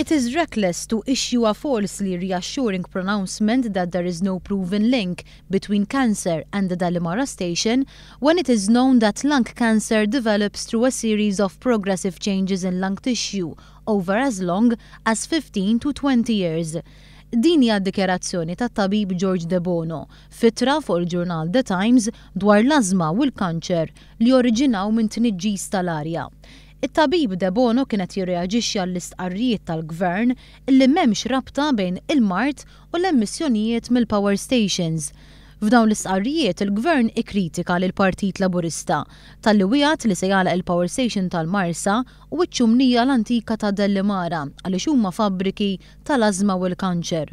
It is reckless to issue a falsely reassuring pronouncement that there is no proven link between cancer and the Dallimara station when it is known that lung cancer develops through a series of progressive changes in lung tissue over as long as 15 to 20 years. Din hija d-dikjarazzjoni tat-tabib George De Bono f'ittra fuq il-ġurnal The Times dwar l-ażma u l-kanċer li oriġinaw minn tniġġis tal-arja. It-tabib De Bono kienet jirreaġixxi għall-istqarrijiet tal-gvern illi m'hemmx rabta bejn il-mart u l-emissjonijiet mill-power stations. F'dawn l-istqarrijiet il-gvern ikkritika lil Partit Laburista talli wieħed li se jagħlaq il-power station tal-Marsa u ċ-ċumnija l-antika ta' Dallimara għaliex huma fabbriki tal-ażma u l-kanċer.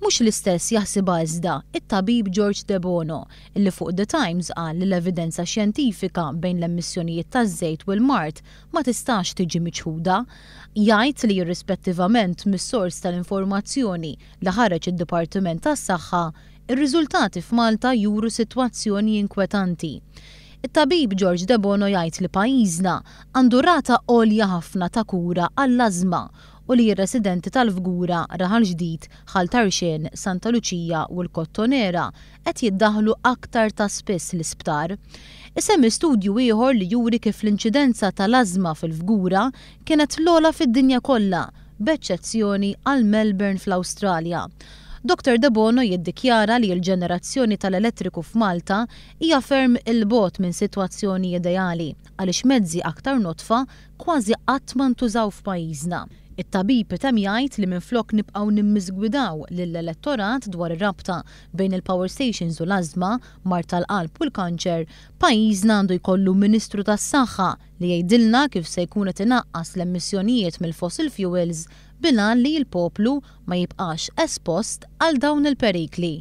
Mhux l-istess jaħsibha iżda it-tabib George De Bono illi fuq The Times qal li l-evidenza xjentifika bejn l-emissjonijiet taż-żejt u l-mart ma tistax tiġi miċħuda. Jgħid li irrispettivament mis-sors tal-informazzjoni li ħareġ id-Dipartiment tas-Saħħa ir-riżultati f'Malta juru sitwazzjoni inkwetanti. It-tabib George De Bono jgħid li pajjiżna għandu rata għolja ħafna ta' kura għall-ażma u li r-residenti tal-Fgura, Raħal Ġdid, Ħal Tarxien, Santa Luċija u l-Kottonera qed jiddaħħlu aktar ta' spiss l-isptar. Isemmi studju ieħor li juri kif l-inċidenza tal-ażma fil-Fgura kienet l-ogħla fid-dinja kollha, b'eċċezzjoni għal Melbourne fl-Awstralja. Dr. De Bono jiddikjara li l-ġenerazzjoni tal-elettriku f'Malta hija ferm il-bot minn sitwazzjoni ideali għaliex mezzi aktar notfa kważi qatt ma ntużaw f'pajjiżna. It-tabib item jgħid li minflok nibqgħu nimmiżgwidaw lill-elettorat dwar ir-rabta bejn il-power stations u l-ażma, mart tal-qalb u l-kanċer, pajjiżna għandu jkollu Ministru tas-Saħħa li jgħidilna kif se jkun qed inaqqas l-emissjonijiet mill-fossil fuels bilan li l-poplu ma jibqax espost għal dawn il-perikli.